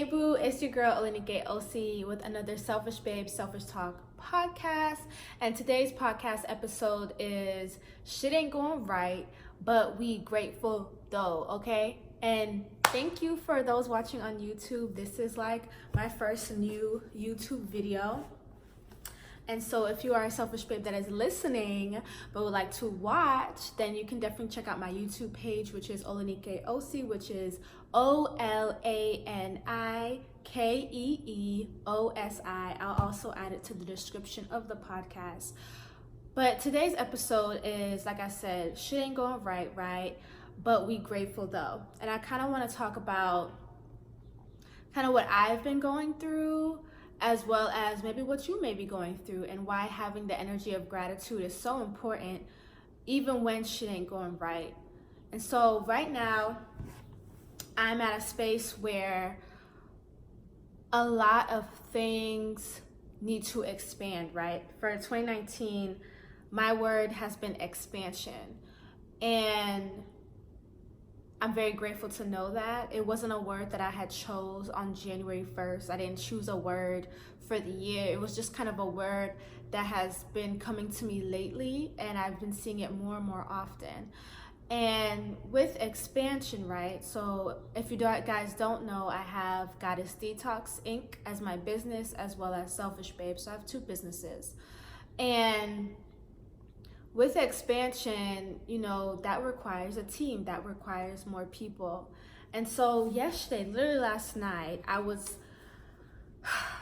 Hey boo, it's your girl OlanikeeOsi with another SelfishBabe Selfish Talk Podcast. And today's podcast episode is shit ain't going right, but we grateful though, okay? And thank you for those watching on YouTube. This is like my first new YouTube video. And so if you are a selfish babe that is listening but would like to watch, then you can definitely check out my YouTube page, which is OlanikeeOsi, which is OlanikeeOsi. I'll also add it to the description of the podcast. But today's episode is, like I said, shit ain't going right, but we grateful though. And I kind of want to talk about kind of what I've been going through, as well as maybe what you may be going through, and why having the energy of gratitude is so important even when shit ain't going right. And so right now I'm at a space where a lot of things need to expand, right? For 2019, my word has been expansion, and I'm very grateful to know that. It wasn't a word that I had chose on January 1st. I didn't choose a word for the year. It was just kind of a word that has been coming to me lately, and I've been seeing it more and more often. And with expansion, right? So if you guys don't know, I have Goddess Detox Inc. as my business, as well as SelfishBabe. So I have two businesses. And with expansion, you know, that requires a team, that requires more people. And so yesterday, literally last night, I was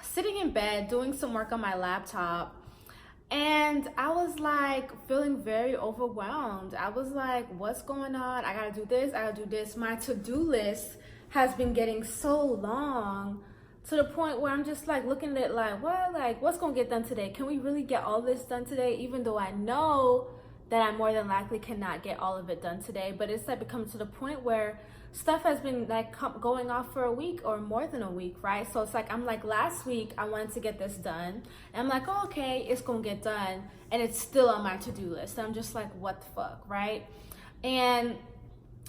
sitting in bed doing some work on my laptop, and I was like feeling very overwhelmed. I was like, what's going on? I gotta do this, I gotta do this. My to-do list has been getting so long, to the point where I'm just like looking at it like, what? Like, what's gonna get done today? Can we really get all this done today? Even though I know that I more than likely cannot get all of it done today. But it's like becoming to the point where stuff has been like going off for a week or more than a week, right? So it's like, I'm like, last week I wanted to get this done, and I'm like, oh, okay, it's gonna get done, and it's still on my to-do list. And I'm just like, what the fuck, right? And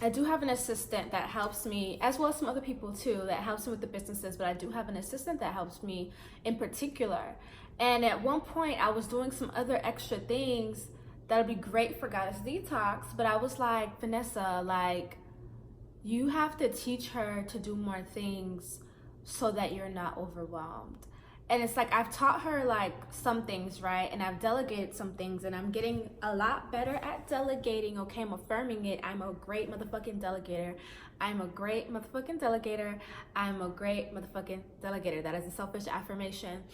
I do have an assistant that helps me, as well as some other people too, that helps me with the businesses, but I do have an assistant that helps me in particular. And at one point I was doing some other extra things that'll be great for Goddess Detox, but I was like, Vanessa, like, you have to teach her to do more things so that you're not overwhelmed. And it's like, I've taught her like some things, right? And I've delegated some things, and I'm getting a lot better at delegating, okay? I'm affirming it. I'm a great motherfucking delegator. I'm a great motherfucking delegator. I'm a great motherfucking delegator. That is a selfish affirmation.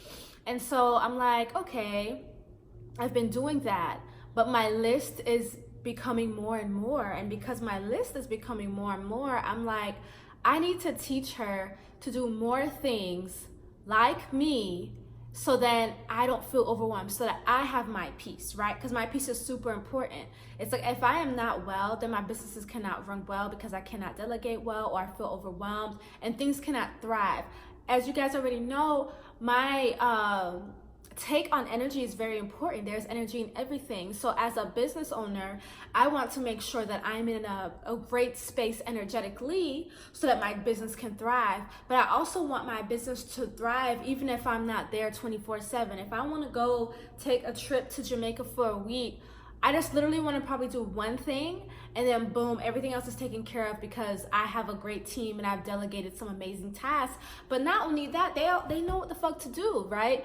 And so I'm like, okay, I've been doing that, but my list is becoming more and more. And because my list is becoming more and more, I'm like, I need to teach her to do more things like me, so then I don't feel overwhelmed, so that I have my peace, right? Because my peace is super important. It's like, if I am not well, then my businesses cannot run well, because I cannot delegate well, or I feel overwhelmed, and things cannot thrive. As you guys already know, my take on energy is very important. There's energy in everything. So as a business owner, I want to make sure that I'm in a great space energetically, so that my business can thrive. But I also want my business to thrive even if I'm not there 24/7. If I want to go take a trip to Jamaica for a week, I just literally want to probably do one thing, and then boom, everything else is taken care of, because I have a great team and I've delegated some amazing tasks. But not only that, they know what the fuck to do, right?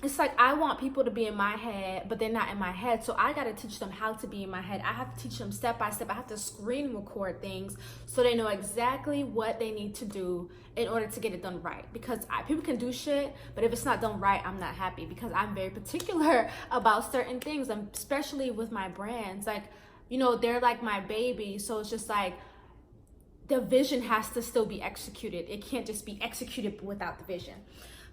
It's like, I want people to be in my head, but they're not in my head. So I got to teach them how to be in my head. I have to teach them step by step. I have to screen record things so they know exactly what they need to do in order to get it done right. Because people can do shit, but if it's not done right, I'm not happy, because I'm very particular about certain things, especially with my brands. Like, you know, they're like my baby. So it's just like, the vision has to still be executed. It can't just be executed without the vision.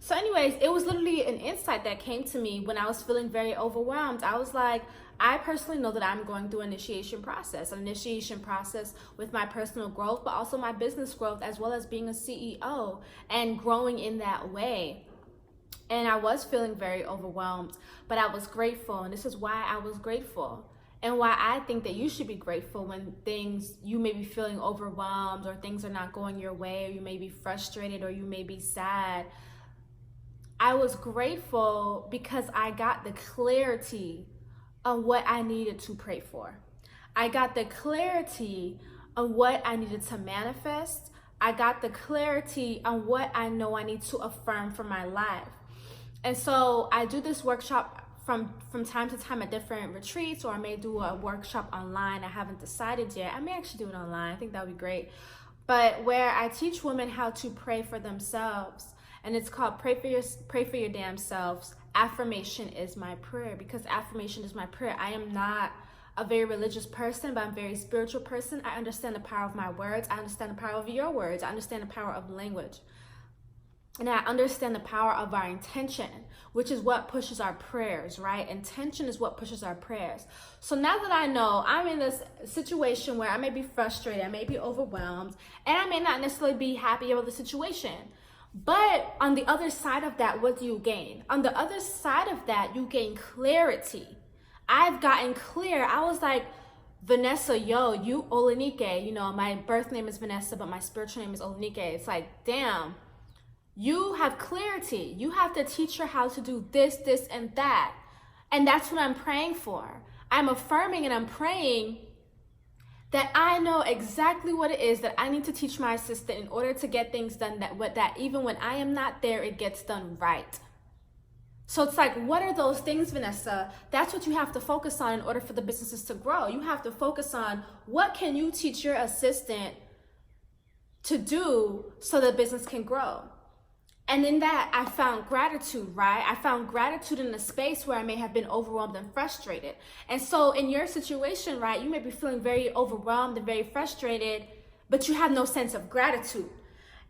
So anyways, it was literally an insight that came to me when I was feeling very overwhelmed. I was like, I personally know that I'm going through an initiation process with my personal growth, but also my business growth, as well as being a CEO and growing in that way. And I was feeling very overwhelmed, but I was grateful. And this is why I was grateful. and why I think that you should be grateful when you may be feeling overwhelmed, or things are not going your way, or you may be frustrated, or you may be sad. I was grateful because I got the clarity on what I needed to pray for. I got the clarity on what I needed to manifest. I got the clarity on what I know I need to affirm for my life. And so I do this workshop from time to time at different retreats, or I may do a workshop online. I haven't decided yet. I may actually do it online. I think that would be great. But where I teach women how to pray for themselves, and it's called Pray for Your Damn Selves. Affirmation is my prayer, because affirmation is my prayer. I am not a very religious person, but I'm a very spiritual person. I understand the power of my words. I understand the power of your words. I understand the power of language. And I understand the power of our intention, which is what pushes our prayers, right? Intention is what pushes our prayers. So now that I know I'm in this situation where I may be frustrated, I may be overwhelmed, and I may not necessarily be happy about the situation. But on the other side of that, what do you gain? On the other side of that, you gain clarity. I've gotten clear. I was like, Vanessa, you Olanike, my birth name is Vanessa, but my spiritual name is Olanike. It's like, damn. You have clarity. You have to teach her how to do this, and that. And that's what I'm praying for. I'm affirming and I'm praying that I know exactly what it is that I need to teach my assistant in order to get things done that even when I am not there, it gets done right. So it's like, what are those things, Vanessa? That's what you have to focus on in order for the businesses to grow. You have to focus on what can you teach your assistant to do so the business can grow. And in that, I found gratitude, right? I found gratitude in a space where I may have been overwhelmed and frustrated. And so in your situation, right, you may be feeling very overwhelmed and very frustrated, but you have no sense of gratitude.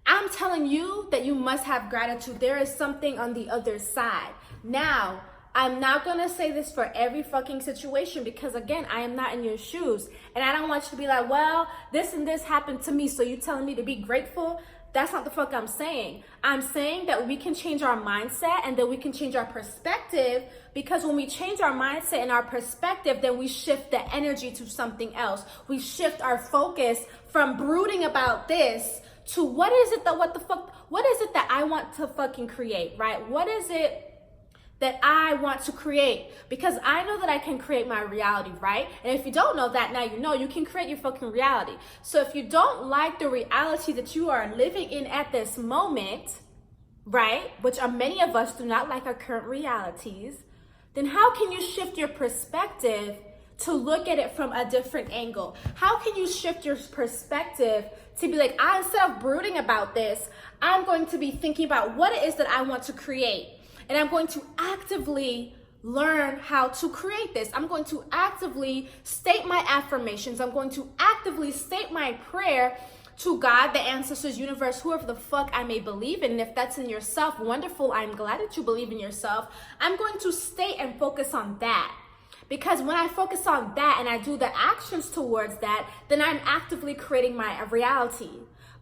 I'm telling you that you must have gratitude. There is something on the other side. Now, I'm not going to say this for every fucking situation, because again, I am not in your shoes. And I don't want you to be like, well, this and this happened to me, so you telling me to be grateful? That's not the fuck I'm saying. I'm saying that we can change our mindset and that we can change our perspective, because when we change our mindset and our perspective, then we shift the energy to something else. We shift our focus from brooding about this to what is it that I want to fucking create, right? What is it that I want to create? Because I know that I can create my reality, right? And if you don't know that, now you know you can create your fucking reality. So if you don't like the reality that you are living in at this moment, right, which are many of us do not like our current realities, then how can you shift your perspective to look at it from a different angle? How can you shift your perspective to be like, instead of brooding about this, I'm going to be thinking about what it is that I want to create. And I'm going to actively learn how to create this. I'm going to actively state my affirmations. I'm going to actively state my prayer to God, the ancestors, universe, whoever the fuck I may believe in. And if that's in yourself, wonderful. I'm glad that you believe in yourself. I'm going to state and focus on that. Because when I focus on that and I do the actions towards that, then I'm actively creating my reality.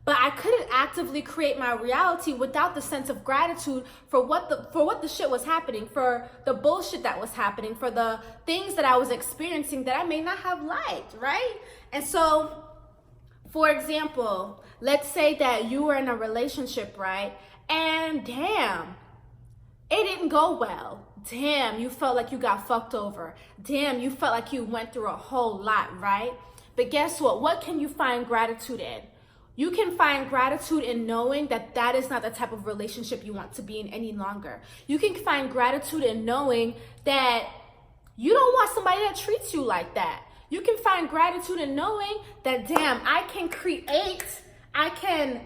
But I couldn't actively create my reality without the sense of gratitude for what the shit was happening, for the bullshit that was happening, for the things that I was experiencing that I may not have liked, right? And so, for example, let's say that you were in a relationship, right? And damn, it didn't go well. Damn, you felt like you got fucked over. Damn, you felt like you went through a whole lot, right? But guess what? What can you find gratitude in? You can find gratitude in knowing that that is not the type of relationship you want to be in any longer. You can find gratitude in knowing that you don't want somebody that treats you like that. You can find gratitude in knowing that, damn, I can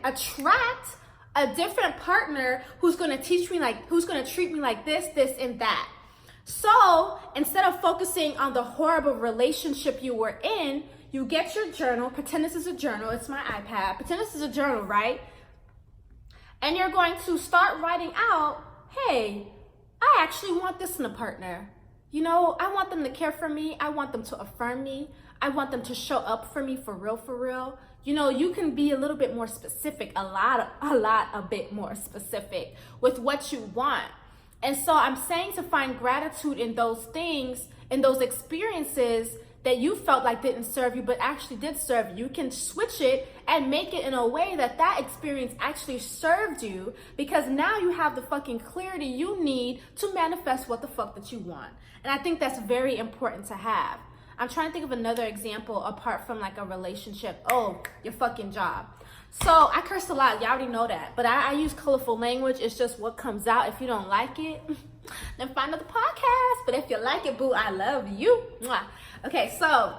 attract a different partner who's going to treat me like this, and that. So instead of focusing on the horrible relationship you were in, you get your journal, pretend this is a journal, it's my iPad, pretend this is a journal, right? And you're going to start writing out, hey, I actually want this in a partner. I want them to care for me. I want them to affirm me. I want them to show up for me for real. You can be a little bit more specific, a bit more specific with what you want. And so I'm saying to find gratitude in those things and those experiences that you felt like didn't serve you but actually did serve you, you can switch it and make it in a way that that experience actually served you, because now you have the fucking clarity you need to manifest what the fuck that you want. And I think that's very important to have. I'm trying to think of another example apart from like a relationship. Oh, your fucking job. So I curse a lot, y'all already know that, but I use colorful language. It's just what comes out. If you don't like it, then find another podcast. But if you like it, boo, I love you. Mwah. Okay, so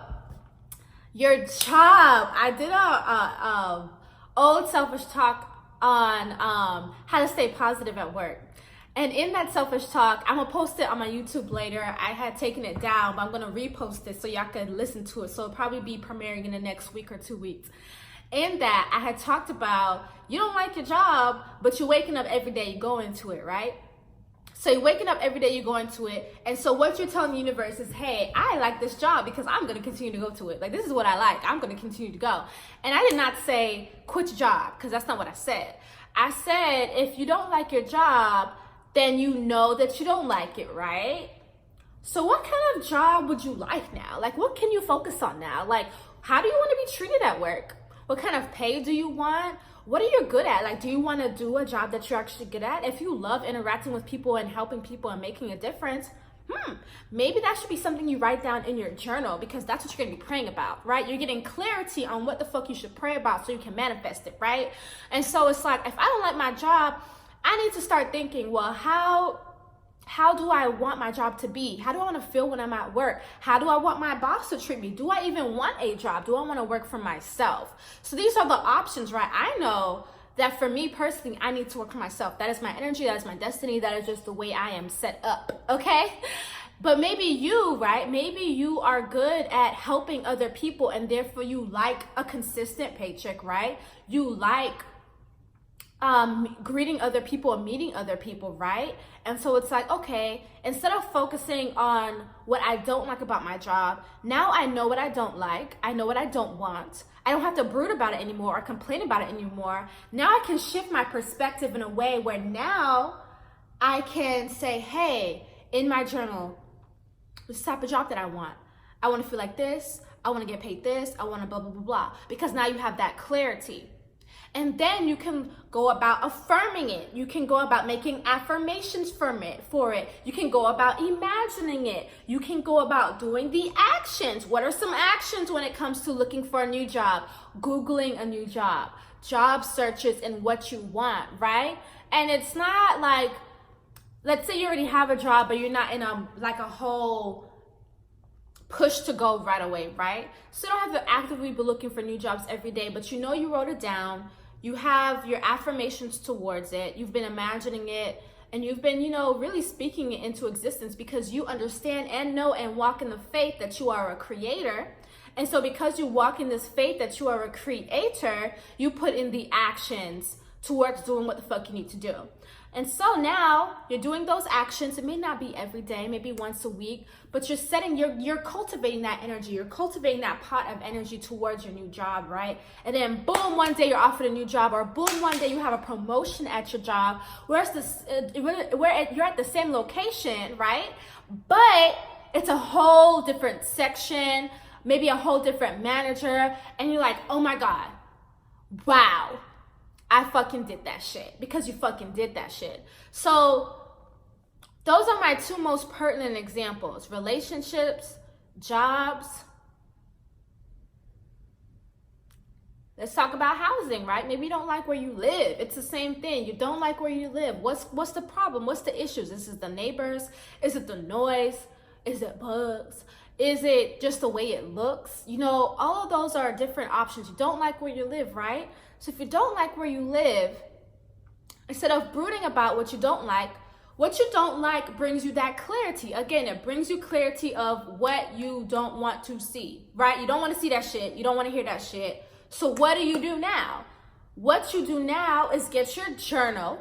your job. I did a old selfish talk on how to stay positive at work. And in that selfish talk, I'm gonna post it on my YouTube later. I had taken it down, but I'm gonna repost it so y'all could listen to it. So it'll probably be premiering in the next week or 2 weeks. In that, I had talked about, you don't like your job, but you're waking up every day, you go into it, right? So you're waking up every day, you go into it. And so what you're telling the universe is, hey, I like this job because I'm going to continue to go to it. Like, this is what I like. I'm going to continue to go. And I did not say quit your job, because that's not what I said. I said, if you don't like your job, then you know that you don't like it, right? So what kind of job would you like now? Like, what can you focus on now? Like, how do you want to be treated at work? What kind of pay do you want? What are you good at? Like, do you want to do a job that you're actually good at? If you love interacting with people and helping people and making a difference, maybe that should be something you write down in your journal, because that's what you're going to be praying about, right? You're getting clarity on what the fuck you should pray about so you can manifest it, right? And so it's like, if I don't like my job, I need to start thinking, well, how do I want my job to be? How do I want to feel when I'm at work? How do I want my boss to treat me? Do I even want a job? Do I want to work for myself? So these are the options, right? I know that for me personally, I need to work for myself. That is my energy. That is my destiny. That is just the way I am set up, okay? But maybe you, right? Maybe you are good at helping other people, and therefore you like a consistent paycheck, right? You like greeting other people and meeting other people, right? And so it's like, okay, instead of focusing on what I don't like about my job, now I know what I don't like. I know what I don't want. I don't have to brood about it anymore or complain about it anymore. Now I can shift my perspective in a way where now I can say, hey, in my journal, this type of job that I want. I want to feel like this. I want to get paid this. I want to blah, blah, blah, blah. Because now you have that clarity. And then you can go about affirming it. You can go about making affirmations for it. You can go about imagining it. You can go about doing the actions. What are some actions when it comes to looking for a new job? Googling a new job, job searches, and what you want, right? And it's not like, let's say you already have a job, but you're not in a whole push to go right away, right? So you don't have to actively be looking for new jobs every day, but you know you wrote it down. You have your affirmations towards it. You've been imagining it, and you've been, really speaking it into existence, because you understand and know and walk in the faith that you are a creator. And so because you walk in this faith that you are a creator, you put in the actions towards doing what the fuck you need to do. And so now you're doing those actions. It may not be every day, maybe once a week, but you're cultivating that energy. You're cultivating that pot of energy towards your new job, right? And then boom, one day you're offered a new job, or boom, one day you have a promotion at your job, where you're at the same location, right? But it's a whole different section, maybe a whole different manager, and you're like, oh my God, wow. I fucking did that shit, because you fucking did that shit. So those are my two most pertinent examples: relationships, jobs. Let's talk about housing, right? Maybe you don't like where you live. It's the same thing. You don't like where you live. What's the problem? What's the issues? Is it the neighbors? Is it the noise? Is it bugs? Is it just the way it looks? All of those are different options. You don't like where you live, right? So if you don't like where you live, instead of brooding about what you don't like brings you that clarity. Again, it brings you clarity of what you don't want to see, right? You don't want to see that shit. You don't want to hear that shit. So what do you do now? What you do now is get your journal,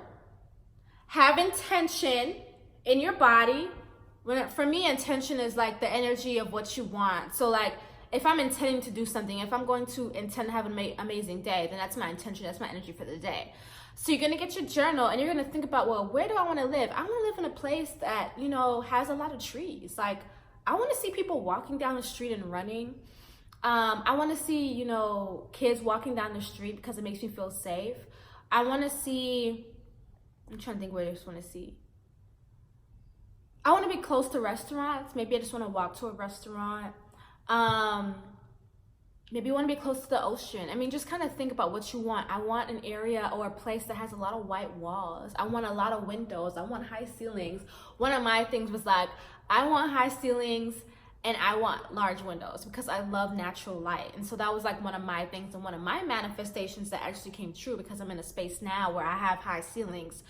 have intention in your body. For me, intention is like the energy of what you want. So like, if I'm intending to do something, if I'm going to intend to have an amazing day, then that's my intention, that's my energy for the day. So you're gonna get your journal, and you're gonna think about, well, where do I wanna live? I wanna live in a place that, has a lot of trees. Like, I want to see people walking down the street and running. I want to see, you know, kids walking down the street because it makes me feel safe. I want to see, I'm trying to think what I just want to see. I want to be close to restaurants. Maybe I just want to walk to a restaurant. Maybe you want to be close to the ocean. I mean, just kind of think about what you want. I want an area or a place that has a lot of white walls. I want a lot of windows. I want high ceilings. One of my things was like, I want high ceilings and I want large windows because I love natural light. And so that was like one of my things and one of my manifestations that actually came true because I'm in a space now where I have high ceilings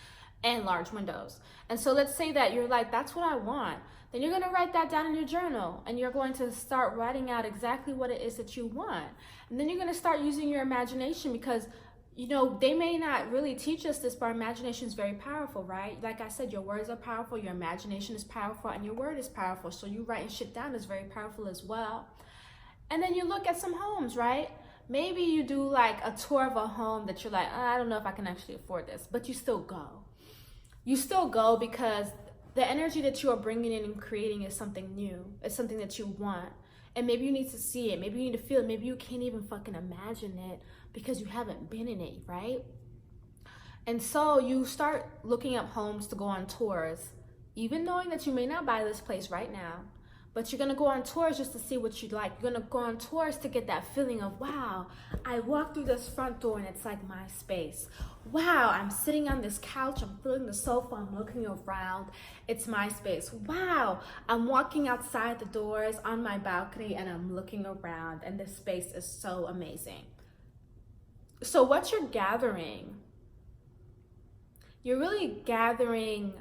and large windows. And so let's say that you're like, that's what I want. Then you're going to write that down in your journal and you're going to start writing out exactly what it is that you want. And then you're going to start using your imagination because, you know, they may not really teach us this, but our imagination is very powerful, right? Like I said, your words are powerful, your imagination is powerful, and your word is powerful. So you writing shit down is very powerful as well. And then you look at some homes, right? Maybe you do like a tour of a home that you're like, I don't know if I can actually afford this, but you still go. You still go because the energy that you are bringing in and creating is something new. It's something that you want. And maybe you need to see it. Maybe you need to feel it. Maybe you can't even fucking imagine it because you haven't been in it, right? And so you start looking up homes to go on tours, even knowing that you may not buy this place right now, but you're gonna go on tours just to see what you like. You're gonna go on tours to get that feeling of, wow, I walk through this front door and it's like my space. Wow, I'm sitting on this couch, I'm feeling the sofa, I'm looking around, it's my space. Wow, I'm walking outside the doors on my balcony and I'm looking around and this space is so amazing. So what you're gathering, you're really gathering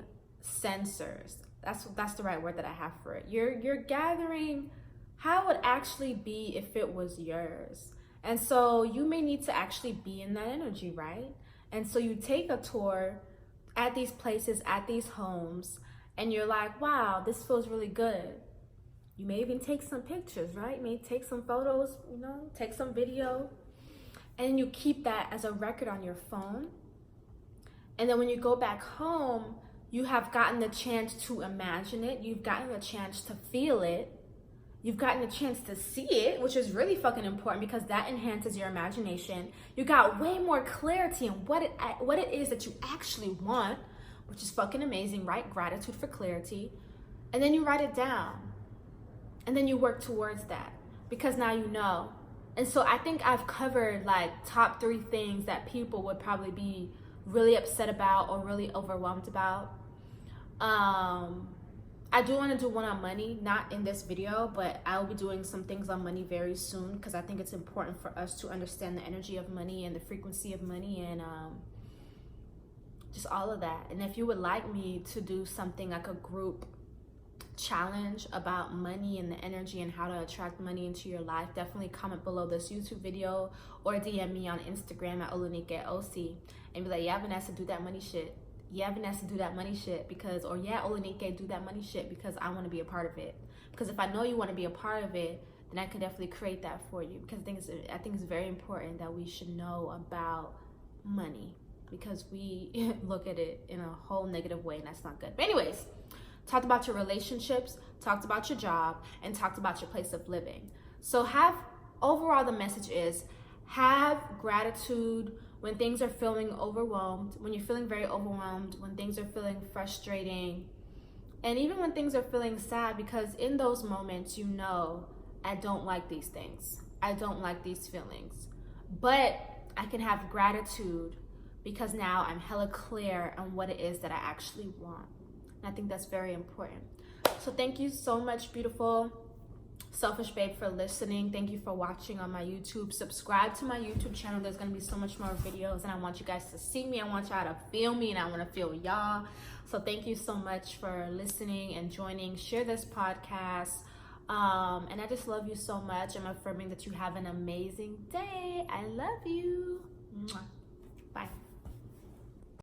sensors. That's the right word that I have for it. You're gathering how it would actually be if it was yours. And so you may need to actually be in that energy, right? And so you take a tour at these places, at these homes, and you're like, wow, this feels really good. You may even take some pictures, right? You may take some photos, you know, take some video, and you keep that as a record on your phone. And then when you go back home, you have gotten the chance to imagine it. You've gotten a chance to feel it. You've gotten a chance to see it, which is really fucking important because that enhances your imagination. You got way more clarity on what it is that you actually want, which is fucking amazing, right? Gratitude for clarity. And then you write it down. And then you work towards that because now you know. And so I think I've covered like top 3 things that people would probably be really upset about or really overwhelmed about. I do want to do one on money, not in this video, but I'll be doing some things on money very soon because I think it's important for us to understand the energy of money and the frequency of money and just all of that. And if you would like me to do something like a group challenge about money and the energy and how to attract money into your life, definitely comment below this YouTube video or DM me on Instagram at OlanikeeOsi and be like, yeah, Vanessa, do that money shit. Yeah, Vanessa, do that money shit because, or yeah, Olanike, do that money shit because I want to be a part of it. Because if I know you want to be a part of it, then I can definitely create that for you. Because I think it's very important that we should know about money because we look at it in a whole negative way and that's not good. But anyways, talked about your relationships, talked about your job, and talked about your place of living. So overall the message is have gratitude when things are feeling overwhelmed, when you're feeling very overwhelmed, when things are feeling frustrating, and even when things are feeling sad, because in those moments, you know, I don't like these things. I don't like these feelings. But I can have gratitude because now I'm hella clear on what it is that I actually want. And I think that's very important. So thank you so much, beautiful Selfish Babe, for listening. Thank you for watching on my YouTube. Subscribe to my YouTube channel. There's going to be so much more videos and I want you guys to see me. I want y'all to feel me and I want to feel y'all. So thank you so much for listening and joining. Share this podcast. And I just love you so much. I'm affirming that you have an amazing day. I love you. Mwah. Bye.